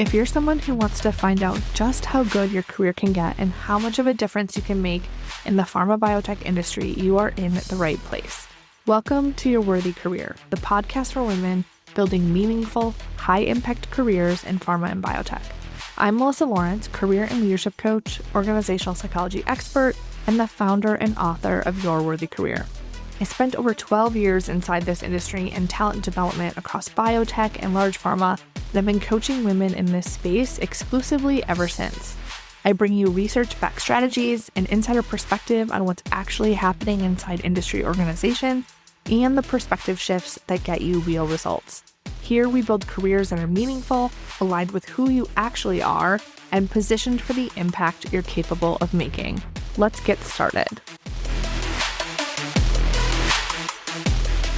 If you're someone who wants to find out just how good your career can get and how much of a difference you can make in the pharma biotech industry, you are in the right place. Welcome to Your Worthy Career, the podcast for women building meaningful, high-impact careers in pharma and biotech. I'm Melissa Lawrence, career and leadership coach, organizational psychology expert, and the founder and author of Your Worthy Career. I spent over 12 years inside this industry in talent development across biotech and large pharma, and I've been coaching women in this space exclusively ever since. I bring you research-backed strategies, an insider perspective on what's actually happening inside industry organizations, and the perspective shifts that get you real results. Here we build careers that are meaningful, aligned with who you actually are, and positioned for the impact you're capable of making. Let's get started.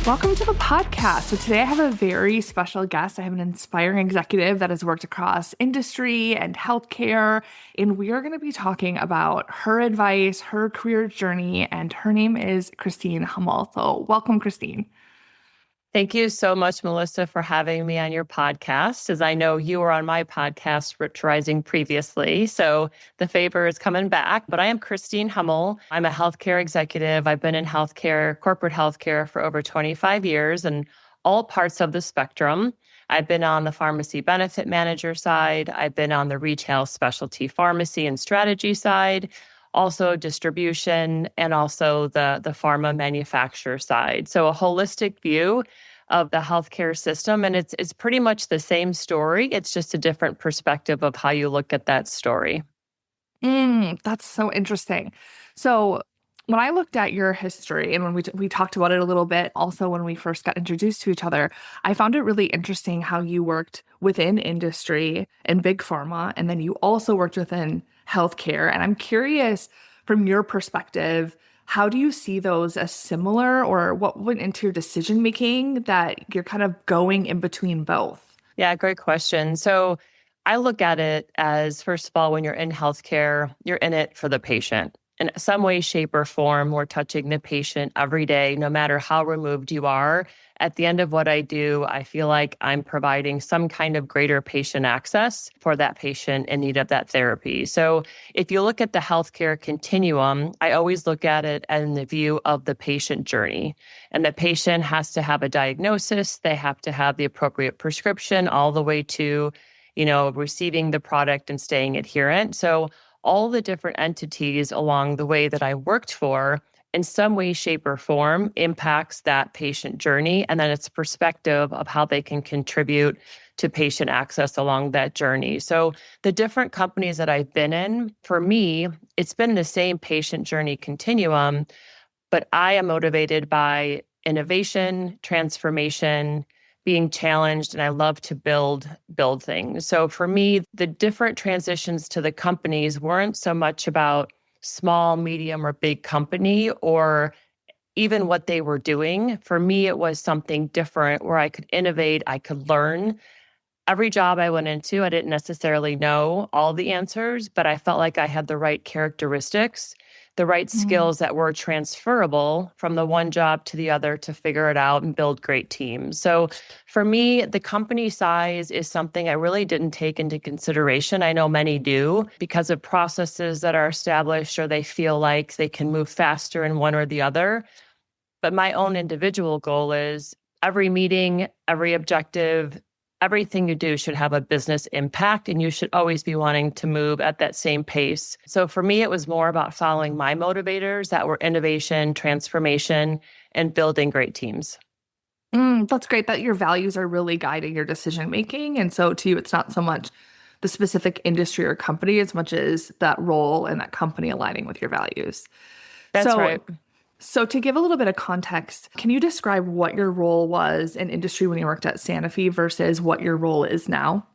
Welcome to the podcast. So today I have a very special guest. I have an inspiring executive that has worked across industry and healthcare, and we are going to be talking about her advice, her career journey, and her name is Christine Hummel. So welcome, Christine. Thank you so much, Melissa, for having me on your podcast, as I know you were on my podcast, Rich Rising, previously. So the favor is coming back. But I am Christine Hummel. I'm a healthcare executive. I've been in healthcare, corporate healthcare for over 25 years and all parts of the spectrum. I've been on the pharmacy benefit manager side. I've been on the retail specialty pharmacy and strategy side, also distribution, and also the pharma manufacturer side. So a holistic view of the healthcare system. And it's pretty much the same story. It's just a different perspective of how you look at that story. That's so interesting. So when I looked at your history and when we talked about it a little bit, also when we first got introduced to each other, I found it really interesting how you worked within industry and big pharma, and then you also worked within healthcare. And I'm curious, from your perspective, how do you see those as similar, or what went into your decision making that you're kind of going in between both? Yeah, great question. So I look at it as, first of all, when you're in healthcare, you're in it for the patient. In some way, shape, or form, we're touching the patient every day, no matter how removed you are. At the end of what I do, I feel like I'm providing some kind of greater patient access for that patient in need of that therapy. So if you look at the healthcare continuum, I always look at it in the view of the patient journey. And the patient has to have a diagnosis. They have to have the appropriate prescription all the way to, receiving the product and staying adherent. So all the different entities along the way that I worked for, in some way, shape, or form, impacts that patient journey. And then it's perspective of how they can contribute to patient access along that journey. So the different companies that I've been in, for me, it's been the same patient journey continuum, but I am motivated by innovation, transformation, being challenged, and I love to build things. So for me, the different transitions to the companies weren't so much about small, medium, or big company, or even what they were doing. For me, it was something different where I could innovate, I could learn. Every job I went into, I didn't necessarily know all the answers, but I felt like I had the right characteristics, the right skills that were transferable from the one job to the other to figure it out and build great teams. So for me, the company size is something I really didn't take into consideration. I know many do because of processes that are established, or they feel like they can move faster in one or the other. But my own individual goal is every meeting, every objective, everything you do should have a business impact, and you should always be wanting to move at that same pace. So for me, it was more about following my motivators that were innovation, transformation, and building great teams. That's great that your values are really guiding your decision making. And so to you, it's not so much the specific industry or company as much as that role and that company aligning with your values. That's right. So to give a little bit of context, can you describe what your role was in industry when you worked at Sanofi versus what your role is now?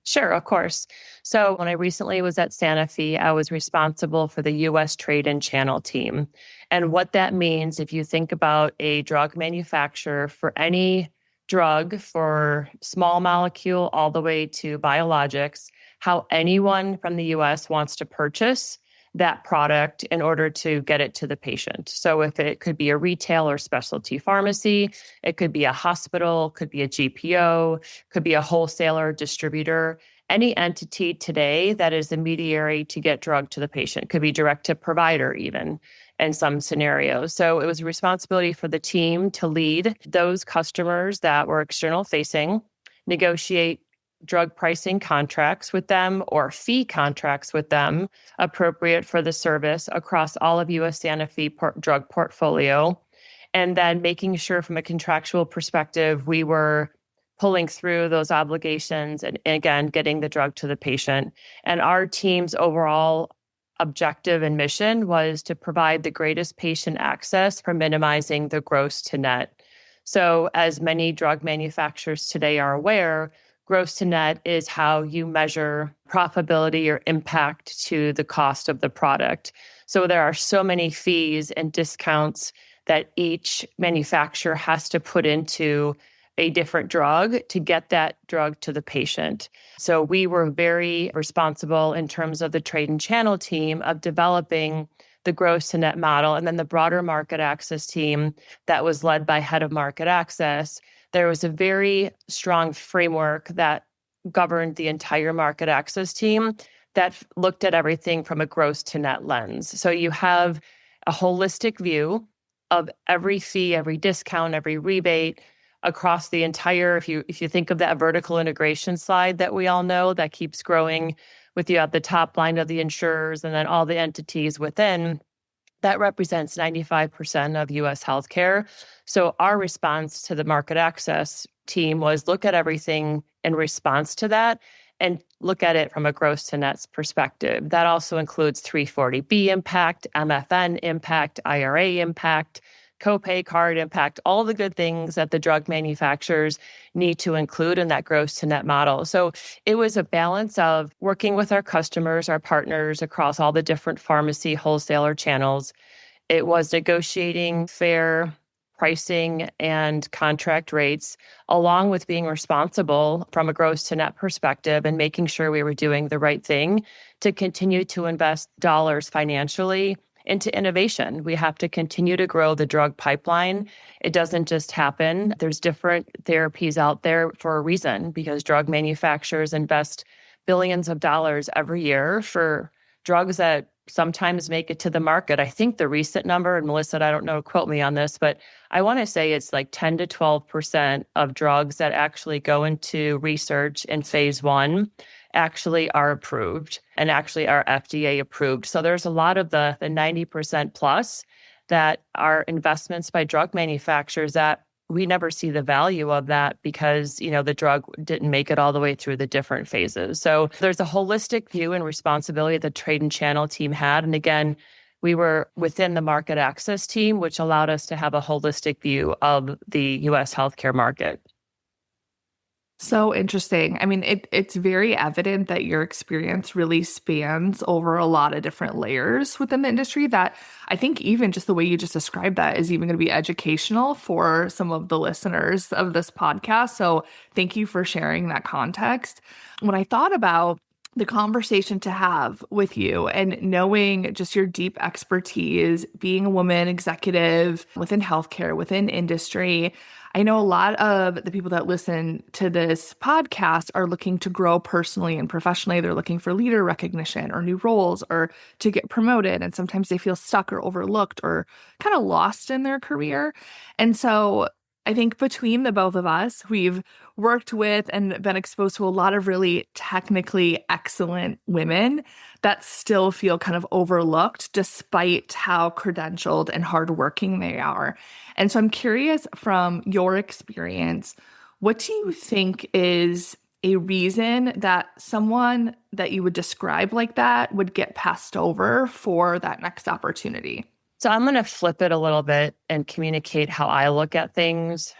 Sure, of course. So when I recently was at Sanofi, I was responsible for the U.S. trade and channel team. And what that means, if you think about a drug manufacturer, for any drug, for small molecule all the way to biologics, how anyone from the U.S. wants to purchase that product in order to get it to the patient. So if it could be a retail or specialty pharmacy, it could be a hospital, could be a GPO, could be a wholesaler, distributor, any entity today that is the mediary to get drug to the patient. Could be direct to provider even in some scenarios. So it was a responsibility for the team to lead those customers that were external facing, negotiate drug pricing contracts with them or fee contracts with them appropriate for the service across all of US Sanofi drug portfolio. And then making sure from a contractual perspective, we were pulling through those obligations and again, getting the drug to the patient. And our team's overall objective and mission was to provide the greatest patient access for minimizing the gross to net. So as many drug manufacturers today are aware, gross to net is how you measure profitability or impact to the cost of the product. So there are so many fees and discounts that each manufacturer has to put into a different drug to get that drug to the patient. So we were very responsible in terms of the trade and channel team of developing the gross to net model. And then the broader market access team that was led by head of market access, there was a very strong framework that governed the entire market access team that looked at everything from a gross to net lens. So you have a holistic view of every fee, every discount, every rebate across the entire, if you think of that vertical integration slide that we all know that keeps growing with you at the top line of the insurers and then all the entities within, that represents 95% of US healthcare. So our response to the market access team was look at everything in response to that and look at it from a gross to net perspective. That also includes 340B impact, MFN impact, IRA impact, copay card impact, all the good things that the drug manufacturers need to include in that gross to net model. So it was a balance of working with our customers, our partners across all the different pharmacy wholesaler channels. It was negotiating fair pricing and contract rates, along with being responsible from a gross to net perspective and making sure we were doing the right thing to continue to invest dollars financially into innovation. We have to continue to grow the drug pipeline. It doesn't just happen. There's different therapies out there for a reason because drug manufacturers invest billions of dollars every year for drugs that sometimes make it to the market. I think the recent number, and Melissa, I don't know, quote me on this, but I want to say it's like 10 to 12% of drugs that actually go into research in phase 1 actually are approved and actually are FDA approved. So there's a lot of the 90% plus that are investments by drug manufacturers that we never see the value of that because, the drug didn't make it all the way through the different phases. So there's a holistic view and responsibility the trade and channel team had. And again, we were within the market access team, which allowed us to have a holistic view of the US healthcare market. So interesting. I mean, it's very evident that your experience really spans over a lot of different layers within the industry that I think even just the way you just described that is even going to be educational for some of the listeners of this podcast. So thank you for sharing that context. When I thought about the conversation to have with you and knowing just your deep expertise, being a woman executive within healthcare, within industry, I know a lot of the people that listen to this podcast are looking to grow personally and professionally. They're looking for leader recognition or new roles or to get promoted. And sometimes they feel stuck or overlooked or kind of lost in their career. And so I think between the both of us, we've worked with and been exposed to a lot of really technically excellent women that still feel kind of overlooked despite how credentialed and hardworking they are. And so I'm curious from your experience, what do you think is a reason that someone that you would describe like that would get passed over for that next opportunity? So I'm going to flip it a little bit and communicate how I look at things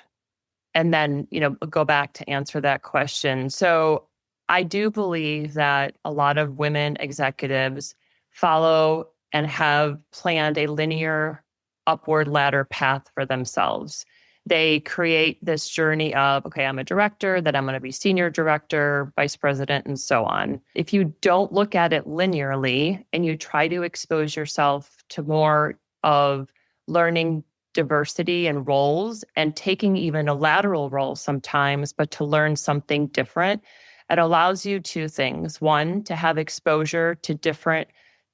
and then, go back to answer that question. So I do believe that a lot of women executives follow and have planned a linear upward ladder path for themselves. They create this journey of, okay, I'm a director, then I'm going to be senior director, vice president, and so on. If you don't look at it linearly and you try to expose yourself to more of learning diversity and roles and taking even a lateral role sometimes, but to learn something different, It allows you two things. One, to have exposure to different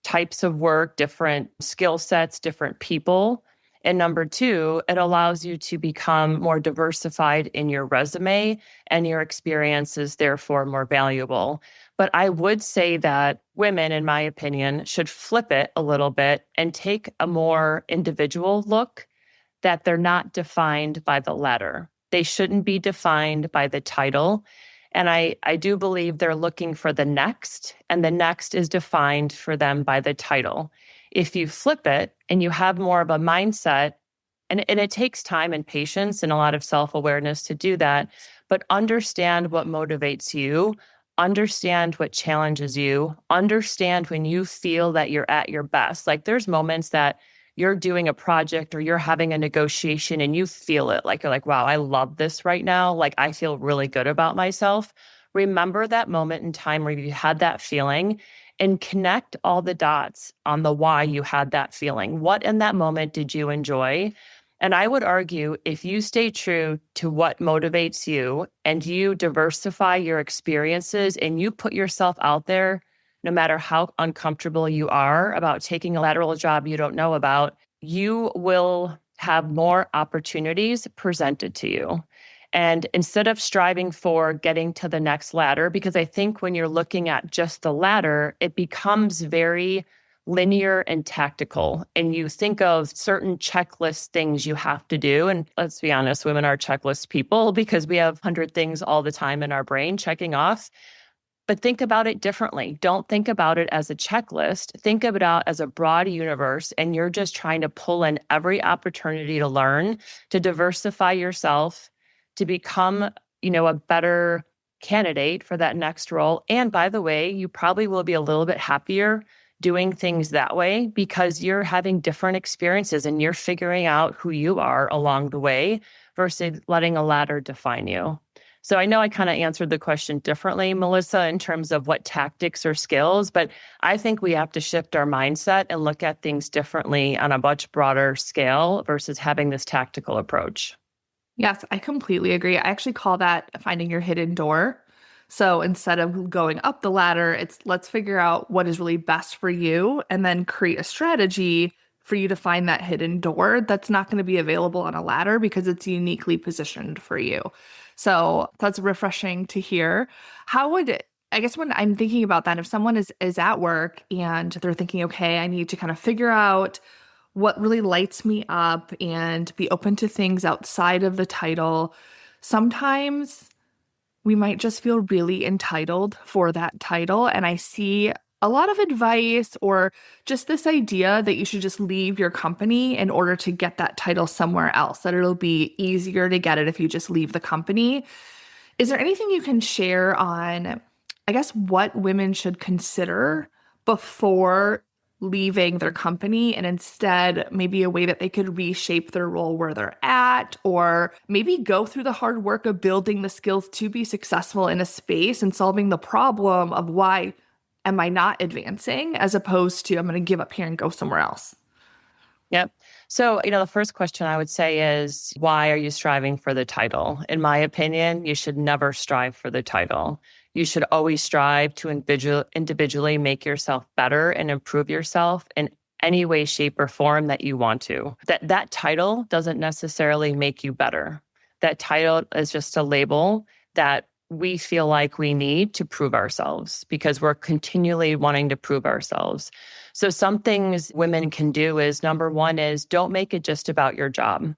types of work, different skill sets, different people. And number two, it allows you to become more diversified in your resume and your experience is therefore more valuable. But I would say that women, in my opinion, should flip it a little bit and take a more individual look, that they're not defined by the letter. They shouldn't be defined by the title. And I do believe they're looking for the next, and the next is defined for them by the title. If you flip it and you have more of a mindset, and it takes time and patience and a lot of self-awareness to do that, but understand what motivates you, understand what challenges you, understand when you feel that you're at your best. Like there's moments that you're doing a project or you're having a negotiation and you feel it, like you're like, wow, I love this right now. Like I feel really good about myself. Remember that moment in time where you had that feeling and connect all the dots on the why you had that feeling. What in that moment did you enjoy? And I would argue if you stay true to what motivates you and you diversify your experiences and you put yourself out there, no matter how uncomfortable you are about taking a lateral job you don't know about, you will have more opportunities presented to you. And instead of striving for getting to the next ladder, because I think when you're looking at just the ladder, it becomes very linear and tactical. And you think of certain checklist things you have to do. And let's be honest, women are checklist people because we have 100 things all the time in our brain checking off. But think about it differently. Don't think about it as a checklist. Think of it out as a broad universe, and you're just trying to pull in every opportunity to learn, to diversify yourself, to become, a better candidate for that next role. And by the way, you probably will be a little bit happier doing things that way because you're having different experiences and you're figuring out who you are along the way versus letting a ladder define you. So I know I kind of answered the question differently, Melissa, in terms of what tactics or skills, but I think we have to shift our mindset and look at things differently on a much broader scale versus having this tactical approach. Yes, I completely agree. I actually call that finding your hidden door. So instead of going up the ladder, it's let's figure out what is really best for you and then create a strategy for you to find that hidden door that's not going to be available on a ladder because it's uniquely positioned for you. So that's refreshing to hear. I guess when I'm thinking about that, if someone is at work and they're thinking, okay, I need to kind of figure out what really lights me up and be open to things outside of the title, sometimes we might just feel really entitled for that title. And I see a lot of advice or just this idea that you should just leave your company in order to get that title somewhere else, that it'll be easier to get it if you just leave the company. Is there anything you can share on, I guess, what women should consider before leaving their company and instead maybe a way that they could reshape their role where they're at, or maybe go through the hard work of building the skills to be successful in a space and solving the problem of why am I not advancing as opposed to I'm going to give up here and go somewhere else? Yep. So, the first question I would say is, why are you striving for the title? In my opinion, you should never strive for the title. You should always strive to individually make yourself better and improve yourself in any way, shape, or form that you want to. That title doesn't necessarily make you better. That title is just a label that we feel like we need to prove ourselves because we're continually wanting to prove ourselves. So some things women can do is, number one is don't make it just about your job.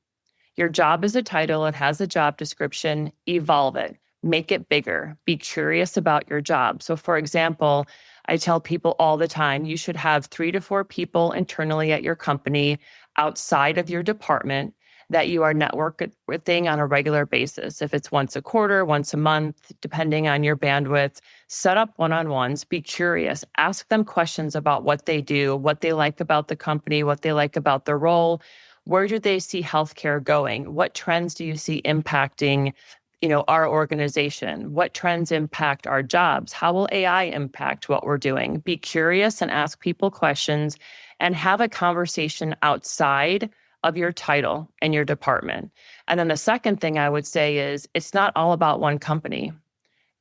Your job is a title. It has a job description. Evolve it. Make it bigger. Be curious about your job. So for example, I tell people all the time, you should have 3 to 4 people internally at your company outside of your department that you are networking on a regular basis. If it's once a quarter, once a month, depending on your bandwidth, set up one-on-ones, be curious, ask them questions about what they do, what they like about the company, what they like about their role. Where do they see healthcare going? What trends do you see impacting, our organization? What trends impact our jobs? How will AI impact what we're doing? Be curious and ask people questions and have a conversation outside of your title and your department. And then the second thing I would say is it's not all about one company.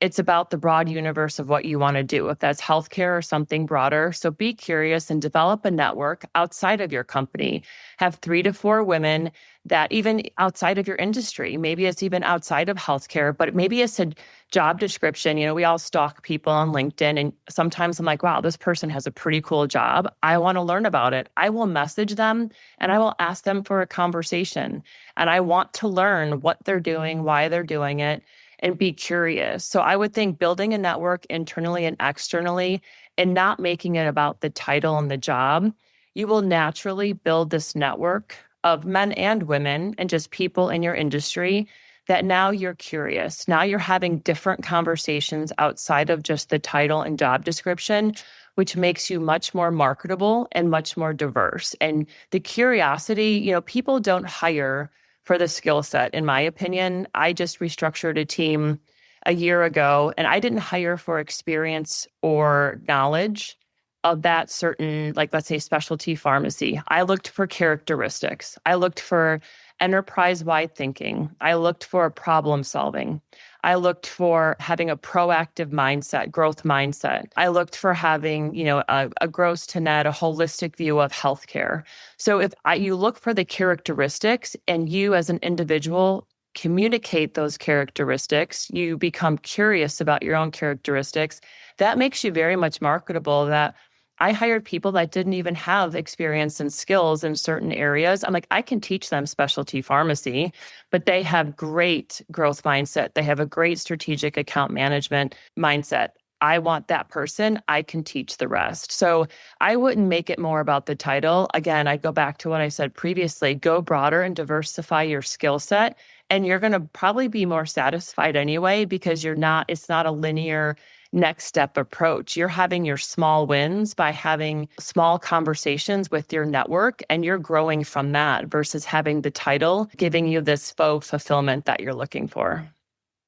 It's about the broad universe of what you want to do, if that's healthcare or something broader. So be curious and develop a network outside of your company. Have 3 to 4 women that even outside of your industry, maybe it's even outside of healthcare, but maybe it's a job description. We all stalk people on LinkedIn, and sometimes I'm like, wow, this person has a pretty cool job. I want to learn about it. I will message them and I will ask them for a conversation. And I want to learn what they're doing, why they're doing it, and be curious. So I would think building a network internally and externally and not making it about the title and the job, you will naturally build this network of men and women and just people in your industry that now you're curious. Now you're having different conversations outside of just the title and job description, which makes you much more marketable and much more diverse. And the curiosity, people don't hire for the skill set, in my opinion. I just restructured a team a year ago, and I didn't hire for experience or knowledge of that certain, like, let's say, specialty pharmacy. I looked for characteristics. I looked for enterprise-wide thinking. I looked for problem solving. I looked for having a proactive mindset, growth mindset. I looked for having, a gross to net, a holistic view of healthcare. So if you look for the characteristics and you as an individual communicate those characteristics, you become curious about your own characteristics, that makes you very much marketable. That I hired people that didn't even have experience and skills in certain areas. I'm like, I can teach them specialty pharmacy, but they have great growth mindset. They have a great strategic account management mindset. I want that person. I can teach the rest. So I wouldn't make it more about the title. Again, I go back to what I said previously, go broader and diversify your skill set. And you're going to probably be more satisfied anyway, because it's not a linear next step approach. You're having your small wins by having small conversations with your network, and you're growing from that versus having the title giving you this faux fulfillment that you're looking for.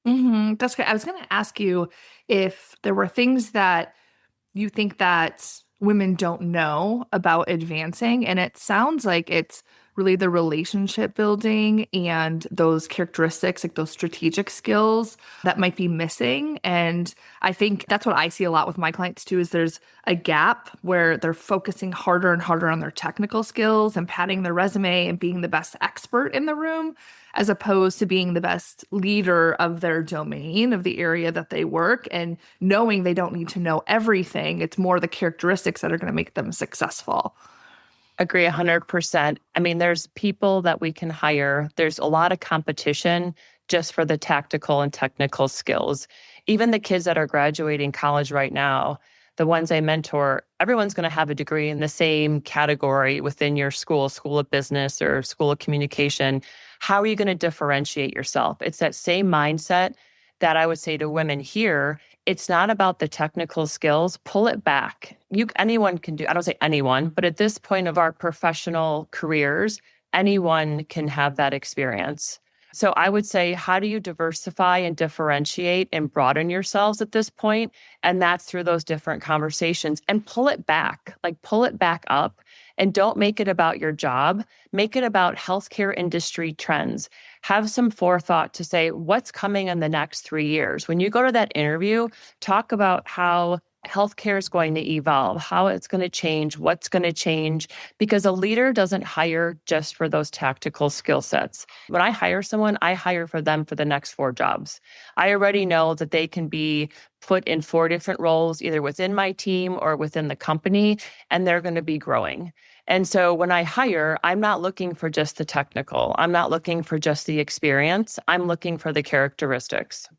That's great. I was going to ask you if there were things that you think that women don't know about advancing, and it sounds like it's really the relationship building and those characteristics, like those strategic skills that might be missing. And I think that's what I see a lot with my clients too, is there's a gap where they're focusing harder and harder on their technical skills and padding their resume and being the best expert in the room, as opposed to being the best leader of their domain, of the area that they work, and knowing they don't need to know everything. It's more the characteristics that are going to make them successful. Agree 100%. I mean, there's people that we can hire. There's a lot of competition just for the tactical and technical skills. Even the kids that are graduating college right now, the ones I mentor, everyone's going to have a degree in the same category within your school of business or school of communication. How are you going to differentiate yourself? It's that same mindset that I would say to women here. It's not about the technical skills. Pull it back. Anyone can do, I don't say anyone, but at this point of our professional careers, anyone can have that experience. So I would say, how do you diversify and differentiate and broaden yourselves at this point? And that's through those different conversations, and pull it back, pull it back up, and don't make it about your job. Make it about healthcare industry trends. Have some forethought to say what's coming in the next 3 years. When you go to that interview, talk about how healthcare is going to evolve, how it's going to change, what's going to change, because a leader doesn't hire just for those tactical skill sets. When I hire someone, I hire for them for the next 4 jobs. I already know that they can be put in 4 different roles, either within my team or within the company, and they're going to be growing. And so when I hire, I'm not looking for just the technical. I'm not looking for just the experience. I'm looking for the characteristics.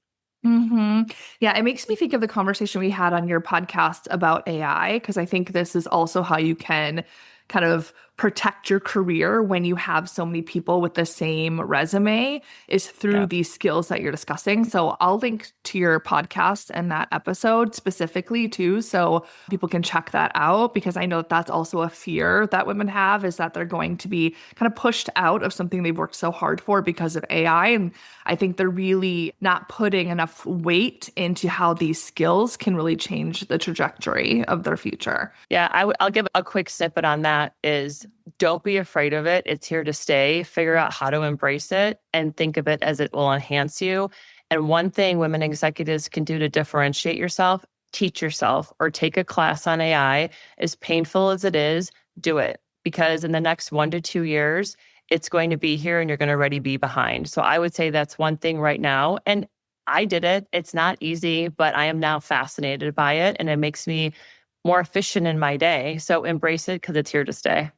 Yeah, it makes me think of the conversation we had on your podcast about AI, because I think this is also how you can kind of protect your career when you have so many people with the same resume, is through these skills that you're discussing. So I'll link to your podcast and that episode specifically too, so people can check that out, because I know that that's also a fear that women have, is that they're going to be kind of pushed out of something they've worked so hard for because of AI. And I think they're really not putting enough weight into how these skills can really change the trajectory of their future. Yeah, I'll give a quick snippet on that is, don't be afraid of it. It's here to stay. Figure out how to embrace it and think of it as it will enhance you. And one thing women executives can do to differentiate yourself, teach yourself or take a class on AI. As painful as it is, do it. Because in the next 1 to 2 years, it's going to be here and you're going to already be behind. So I would say that's one thing right now. And I did it. It's not easy, but I am now fascinated by it and it makes me more efficient in my day. So embrace it because it's here to stay.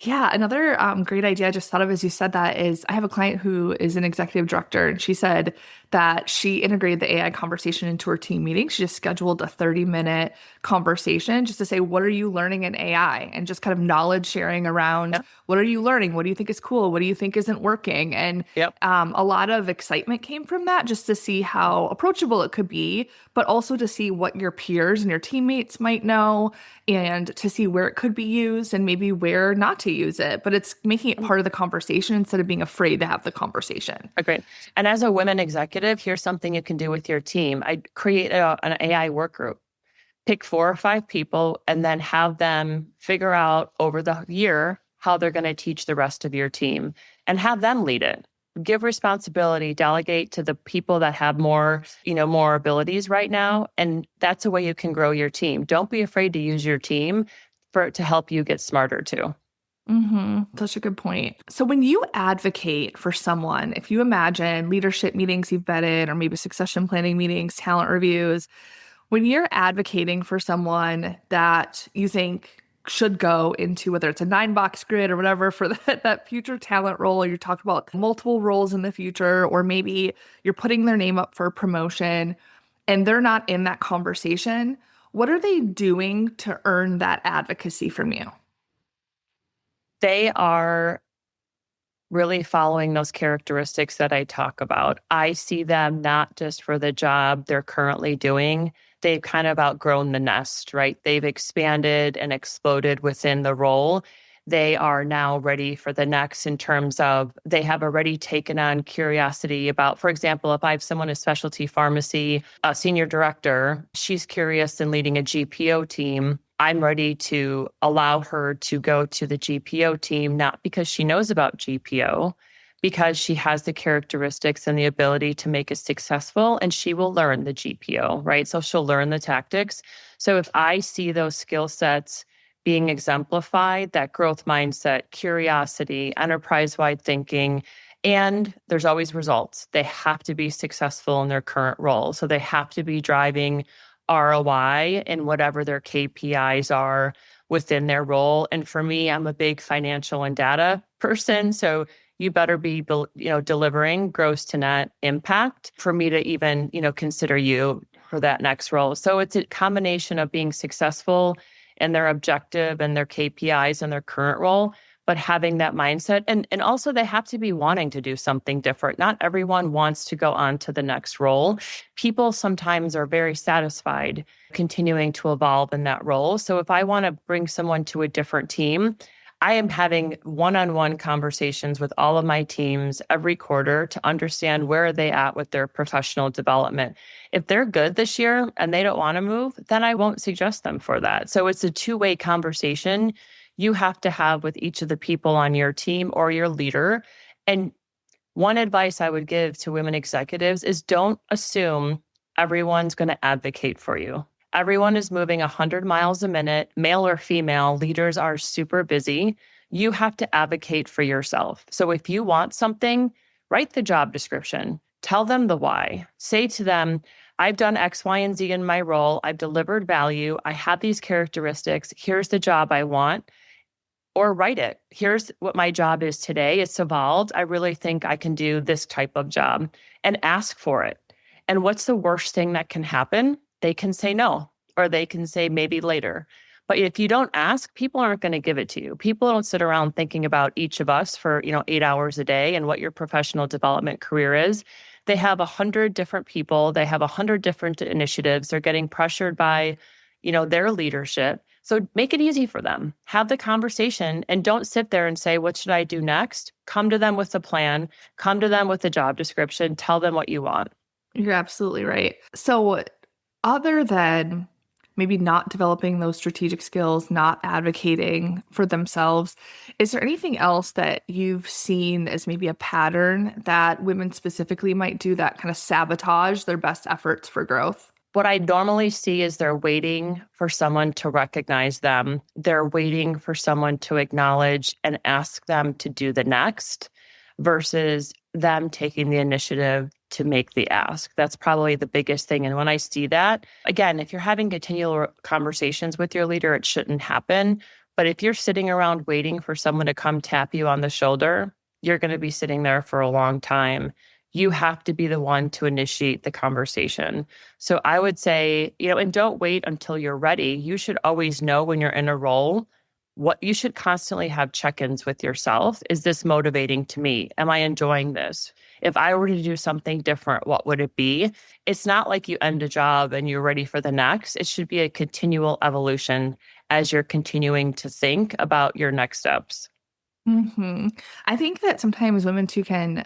Yeah, another great idea I just thought of as you said that is I have a client who is an executive director, and she said that she integrated the AI conversation into her team meeting. She just scheduled a 30-minute conversation just to say, what are you learning in AI? And just kind of knowledge sharing around Yep. what are you learning? What do you think is cool? What do you think isn't working? And Yep. a lot of excitement came from that just to see how approachable it could be, but also to see what your peers and your teammates might know and to see where it could be used and maybe where not to use it. But it's making it part of the conversation instead of being afraid to have the conversation. Great. And as a women executive, here's something you can do with your team. I create an AI work group. Pick 4 or 5 people and then have them figure out over the year how they're going to teach the rest of your team and have them lead it. Give responsibility, delegate to the people that have more abilities right now. And that's a way you can grow your team. Don't be afraid to use your team to help you get smarter too. Such a good point. So when you advocate for someone, if you imagine leadership meetings you've been in, or maybe succession planning meetings, talent reviews, when you're advocating for someone that you think should go into whether it's a 9-box grid or whatever for that future talent role, or you're talking about multiple roles in the future, or maybe you're putting their name up for promotion and they're not in that conversation, what are they doing to earn that advocacy from you? They are really following those characteristics that I talk about. I see them not just for the job they're currently doing. They've kind of outgrown the nest, right? They've expanded and exploded within the role. They are now ready for the next in terms of they have already taken on curiosity about, for example, if I have someone in specialty pharmacy, a senior director, she's curious in leading a GPO team. I'm ready to allow her to go to the GPO team, not because she knows about GPO, because she has the characteristics and the ability to make it successful, and she will learn the GPO, right? So she'll learn the tactics. So if I see those skill sets being exemplified, that growth mindset, curiosity, enterprise-wide thinking, and there's always results. They have to be successful in their current role. So they have to be driving ROI in whatever their KPIs are within their role. And for me, I'm a big financial and data person. So you better be, delivering gross to net impact for me to even, consider you for that next role. So it's a combination of being successful in their objective and their KPIs in their current role, but having that mindset. And also they have to be wanting to do something different. Not everyone wants to go on to the next role. People sometimes are very satisfied continuing to evolve in that role. So if I want to bring someone to a different team, I am having one-on-one conversations with all of my teams every quarter to understand where are they at with their professional development. If they're good this year and they don't want to move, then I won't suggest them for that. So it's a two-way conversation you have to have with each of the people on your team or your leader. And one advice I would give to women executives is don't assume everyone's going to advocate for you. Everyone is moving 100 miles a minute, male or female. Leaders are super busy. You have to advocate for yourself. So if you want something, write the job description. Tell them the why. Say to them, I've done X, Y, and Z in my role. I've delivered value. I have these characteristics. Here's the job I want. Or write it. Here's what my job is today. It's evolved. I really think I can do this type of job, and ask for it. And what's the worst thing that can happen? They can say no, or they can say maybe later. But if you don't ask, people aren't going to give it to you. People don't sit around thinking about each of us for 8 hours a day and what your professional development career is. They have 100 different people. They have 100 different initiatives. They're getting pressured by, their leadership. So make it easy for them. Have the conversation and don't sit there and say, what should I do next? Come to them with a plan. Come to them with a job description. Tell them what you want. You're absolutely right. So other than maybe not developing those strategic skills, not advocating for themselves. Is there anything else that you've seen as maybe a pattern that women specifically might do that kind of sabotage their best efforts for growth? What I normally see is they're waiting for someone to recognize them. They're waiting for someone to acknowledge and ask them to do the next versus them taking the initiative to make the ask. That's probably the biggest thing. And when I see that, again, if you're having continual conversations with your leader, it shouldn't happen. But if you're sitting around waiting for someone to come tap you on the shoulder, you're going to be sitting there for a long time. You have to be the one to initiate the conversation. So I would say, and don't wait until you're ready. You should always know when you're in a role, what you should constantly have check-ins with yourself. Is this motivating to me? Am I enjoying this? If I were to do something different, what would it be? It's not like you end a job and you're ready for the next. It should be a continual evolution as you're continuing to think about your next steps. I think that sometimes women too can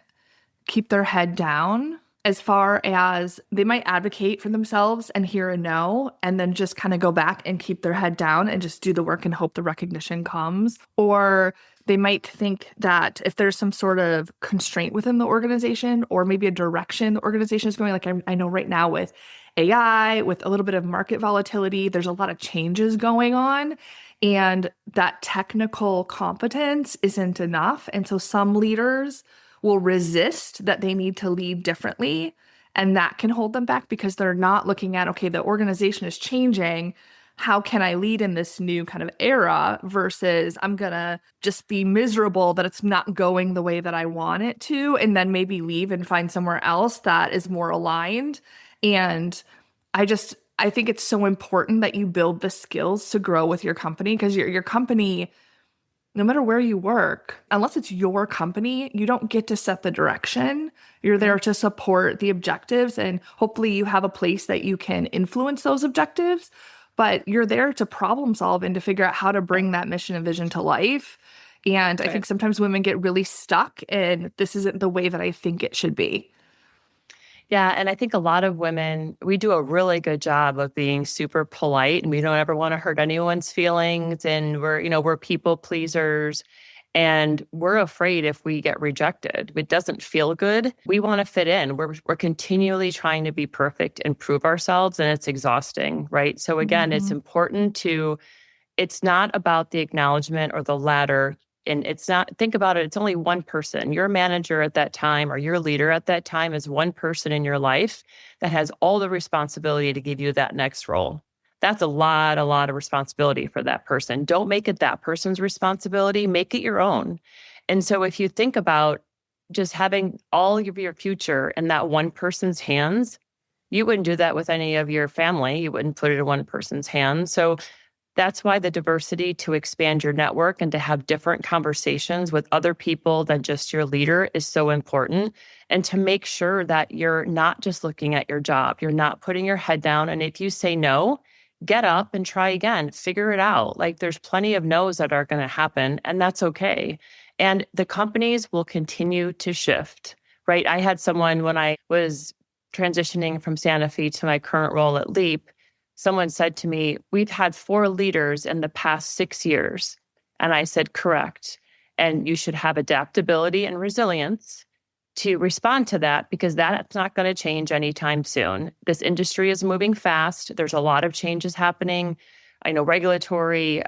keep their head down as far as they might advocate for themselves and hear a no, and then just kind of go back and keep their head down and just do the work and hope the recognition comes. Or they might think that if there's some sort of constraint within the organization or maybe a direction the organization is going, like I know right now with AI, with a little bit of market volatility, there's a lot of changes going on. And that technical competence isn't enough. And so some leaders will resist that they need to lead differently. And that can hold them back because they're not looking at, okay, the organization is changing. How can I lead in this new kind of era versus I'm going to just be miserable that it's not going the way that I want it to, and then maybe leave and find somewhere else that is more aligned. And I think it's so important that you build the skills to grow with your company, because your company, no matter where you work, unless it's your company, you don't get to set the direction. You're there to support the objectives, and hopefully you have a place that you can influence those objectives, but you're there to problem solve and to figure out how to bring that mission and vision to life. And I think sometimes women get really stuck in, this isn't the way that I think it should be. Yeah. And I think a lot of women, we do a really good job of being super polite, and we don't ever want to hurt anyone's feelings. And we're people pleasers, and we're afraid if we get rejected, it doesn't feel good. We want to fit in. We're continually trying to be perfect and prove ourselves, and it's exhausting, right? So again, it's important it's not about the acknowledgement or the ladder. And think about it, it's only one person. Your manager at that time or your leader at that time is one person in your life that has all the responsibility to give you that next role. That's a lot of responsibility for that person. Don't make it that person's responsibility, make it your own. And so if you think about just having all of your future in that one person's hands, you wouldn't do that with any of your family. You wouldn't put it in one person's hands. So that's why the diversity to expand your network and to have different conversations with other people than just your leader is so important. And to make sure that you're not just looking at your job, you're not putting your head down. And if you say no, get up and try again, figure it out. Like, there's plenty of no's that are going to happen, and that's okay. And the companies will continue to shift, right? I had someone when I was transitioning from Sanofi to my current role at Leap. Someone said to me, we've had 4 leaders in the past 6 years. And I said, correct. And you should have adaptability and resilience to respond to that, because that's not going to change anytime soon. This industry is moving fast. There's a lot of changes happening. I know regulatory,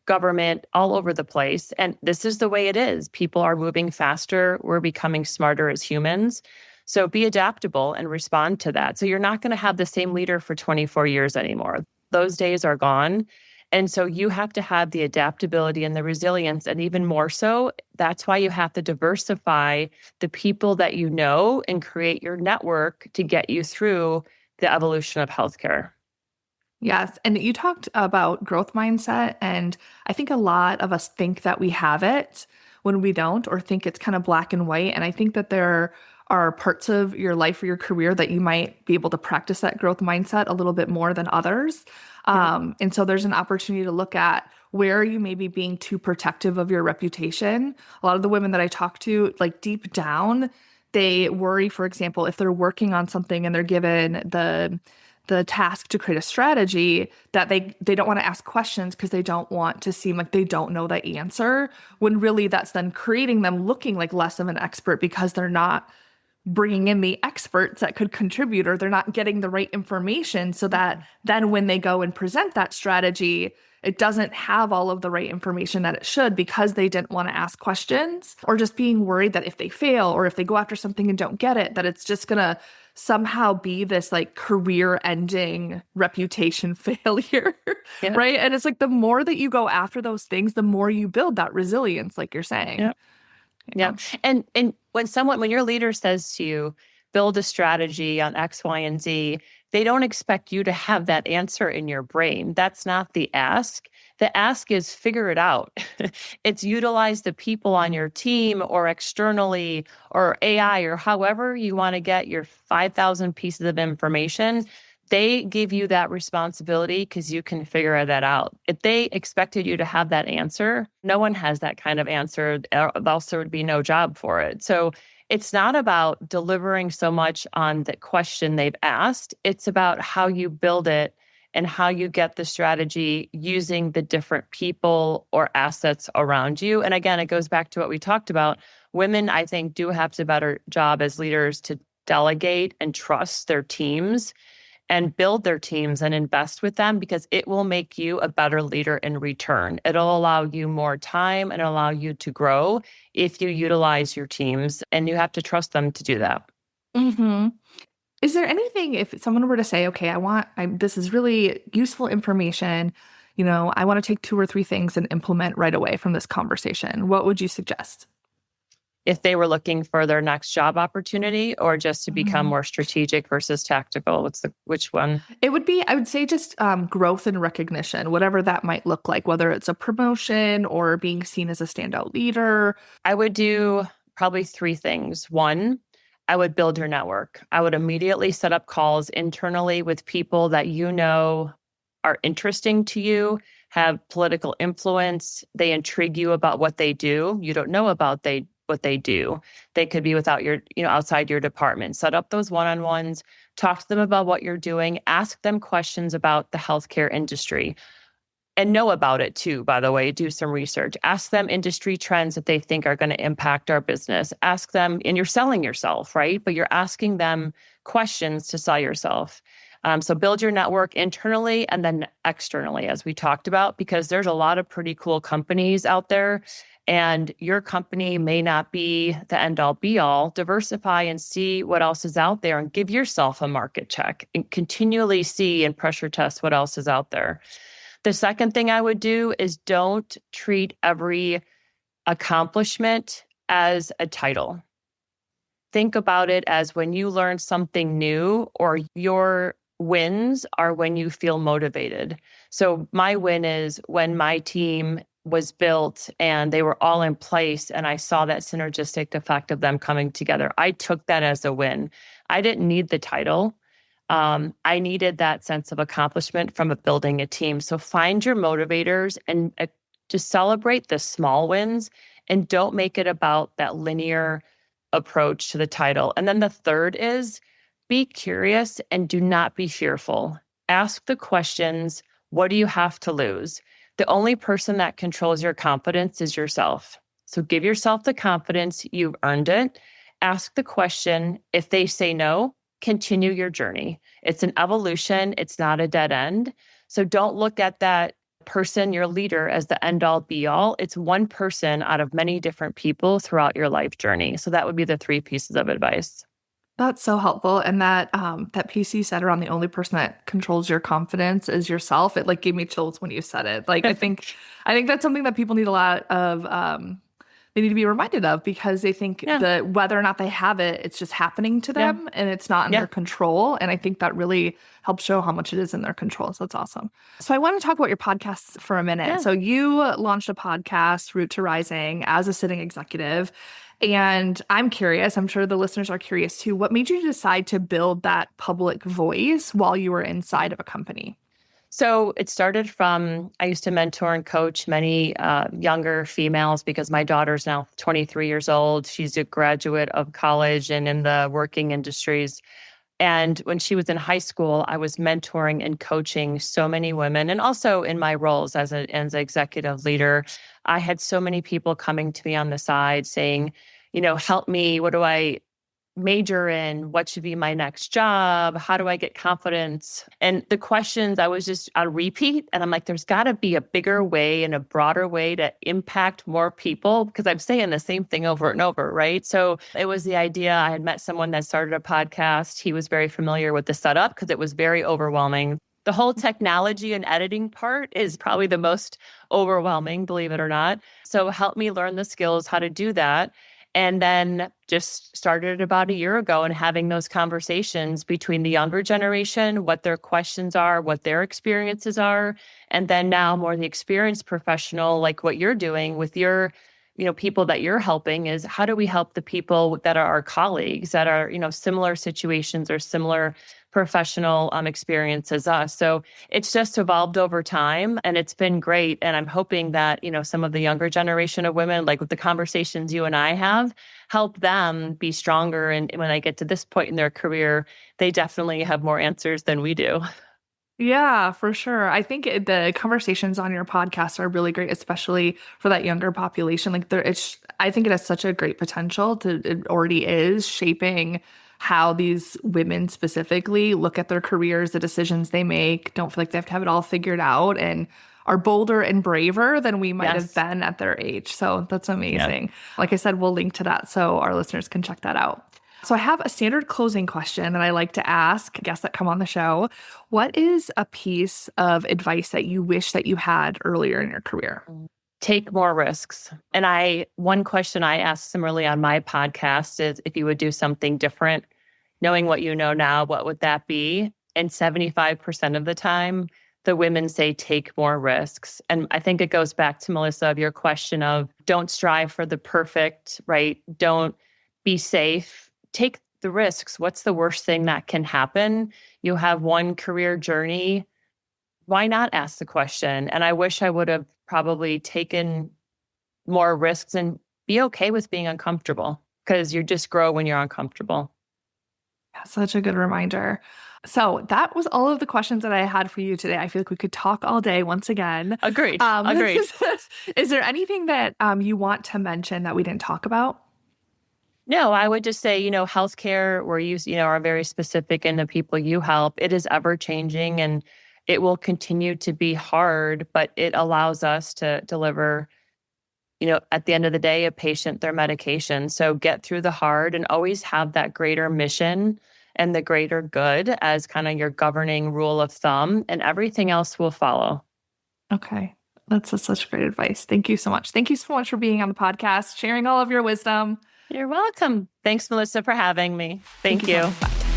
government, all over the place. And this is the way it is. People are moving faster. We're becoming smarter as humans. So be adaptable and respond to that. So you're not going to have the same leader for 24 years anymore. Those days are gone. And so you have to have the adaptability and the resilience. And even more so, that's why you have to diversify the people that you know and create your network to get you through the evolution of healthcare. Yes. And you talked about growth mindset. And I think a lot of us think that we have it when we don't, or think it's kind of black and white. And I think that there are parts of your life or your career that you might be able to practice that growth mindset a little bit more than others. And so there's an opportunity to look at where you may be being too protective of your reputation. A lot of the women that I talk to, like, deep down, they worry, for example, if they're working on something and they're given the task to create a strategy that they don't want to ask questions because they don't want to seem like they don't know the answer, when really that's then creating them looking like less of an expert because they're not bringing in the experts that could contribute, or they're not getting the right information, so that then when they go and present that strategy, it doesn't have all of the right information that it should because they didn't want to ask questions, or just being worried that if they fail or if they go after something and don't get it, that it's just going to somehow be this like career ending reputation failure. Yeah. Right. And it's like the more that you go after those things, the more you build that resilience, like you're saying. Yeah. Yeah. And when your leader says to you, build a strategy on X, Y, and Z, they don't expect you to have that answer in your brain. That's not the ask. The ask is figure it out. It's utilize the people on your team or externally or AI or however you want to get your 5,000 pieces of information. They give you that responsibility because you can figure that out. If they expected you to have that answer, no one has that kind of answer. Else there would be no job for it. So it's not about delivering so much on the question they've asked. It's about how you build it and how you get the strategy using the different people or assets around you. And again, it goes back to what we talked about. Women, I think, do have a better job as leaders to delegate and trust their teams and build their teams and invest with them, because it will make you a better leader in return. It'll allow you more time and allow you to grow if you utilize your teams, and you have to trust them to do that. Mm-hmm. Is there anything, if someone were to say, okay, this is really useful information, I want to take 2 or 3 things and implement right away from this conversation, what would you suggest? If they were looking for their next job opportunity, or just to become more strategic versus tactical? Which one? It would be, I would say, just growth and recognition, whatever that might look like, whether it's a promotion or being seen as a standout leader. I would do probably 3 things. 1, I would build your network. I would immediately set up calls internally with people that are interesting to you, have political influence, they intrigue you about what they do. You don't know about what they do. They could be outside your department. Set up those one-on-ones, talk to them about what you're doing, ask them questions about the healthcare industry, and know about it too, by the way. Do some research. Ask them industry trends that they think are going to impact our business. Ask them, and you're selling yourself, right? But you're asking them questions to sell yourself. So build your network internally and then externally, as we talked about, because there's a lot of pretty cool companies out there, and your company may not be the end all be all. Diversify and see what else is out there, and give yourself a market check and continually see and pressure test what else is out there. The second thing I would do is don't treat every accomplishment as a title. Think about it as when you learn something new, or your wins are when you feel motivated. So my win is when my team was built and they were all in place and I saw that synergistic effect of them coming together. I took that as a win. I didn't need the title. I needed that sense of accomplishment from building a team. So find your motivators and just celebrate the small wins, and don't make it about that linear approach to the title. And then the third is be curious and do not be fearful. Ask the questions, what do you have to lose? The only person that controls your confidence is yourself. So give yourself the confidence. You've earned it. Ask the question. If they say no, continue your journey. It's an evolution. It's not a dead end. So don't look at that person, your leader, as the end all be all. It's one person out of many different people throughout your life journey. So that would be the 3 pieces of advice. That's so helpful. And that piece you said around the only person that controls your confidence is yourself, it like gave me chills when you said it. Like, I think that's something that people need a lot of, they need to be reminded of, because they think that whether or not they have it, it's just happening to them and it's not in their control. And I think that really helps show how much it is in their control. So that's awesome. So I want to talk about your podcasts for a minute. Yeah. So you launched a podcast, Route to Rising, as a sitting executive. And I'm curious, I'm sure the listeners are curious too, what made you decide to build that public voice while you were inside of a company? So it started from, I used to mentor and coach many younger females, because my daughter's now 23 years old. She's a graduate of college and in the working industries. And when she was in high school, I was mentoring and coaching so many women. And also in my roles as an executive leader, I had so many people coming to me on the side saying, help me. What do I major in? What should be my next job? How do I get confidence? And the questions I was just on repeat. And I'm like, there's got to be a bigger way and a broader way to impact more people, because I'm saying the same thing over and over, right? So it was the idea. I had met someone that started a podcast. He was very familiar with the setup because it was very overwhelming. The whole technology and editing part is probably the most overwhelming, believe it or not. So help me learn the skills, how to do that. And then just started about a year ago and having those conversations between the younger generation, what their questions are, what their experiences are. And then now more the experienced professional, like what you're doing with your, people that you're helping, is how do we help the people that are our colleagues that are, similar situations or similar professional experience as us. So it's just evolved over time and it's been great. And I'm hoping that, some of the younger generation of women, like with the conversations you and I have, help them be stronger. And when I get to this point in their career, they definitely have more answers than we do. Yeah, for sure. I think the conversations on your podcast are really great, especially for that younger population. Like I think it has such a great potential it already is shaping how these women specifically look at their careers, the decisions they make, don't feel like they have to have it all figured out, and are bolder and braver than we might have been at their age. So that's amazing. Yeah. Like I said, we'll link to that so our listeners can check that out. So I have a standard closing question that I like to ask guests that come on the show. What is a piece of advice that you wish that you had earlier in your career? Take more risks. And one question I asked similarly on my podcast is, if you would do something different, knowing what you know now, what would that be? And 75% of the time, the women say, take more risks. And I think it goes back to, Melissa, of your question of don't strive for the perfect, right? Don't be safe. Take the risks. What's the worst thing that can happen? You have one career journey. Why not ask the question? And I wish I would have probably taken more risks and be okay with being uncomfortable, because you just grow when you're uncomfortable. Yeah, such a good reminder. So that was all of the questions that I had for you today. I feel like we could talk all day once again. Agreed. Agreed. Is there anything that you want to mention that we didn't talk about? No, I would just say, healthcare, where you, are very specific in the people you help. It is ever changing and it will continue to be hard, but it allows us to deliver, at the end of the day, a patient their medication. So get through the hard and always have that greater mission and the greater good as kind of your governing rule of thumb, and everything else will follow. Okay. That's such great advice. Thank you so much. Thank you so much for being on the podcast, sharing all of your wisdom. You're welcome. Thanks, Melissa, for having me. Thank you. So much. Bye.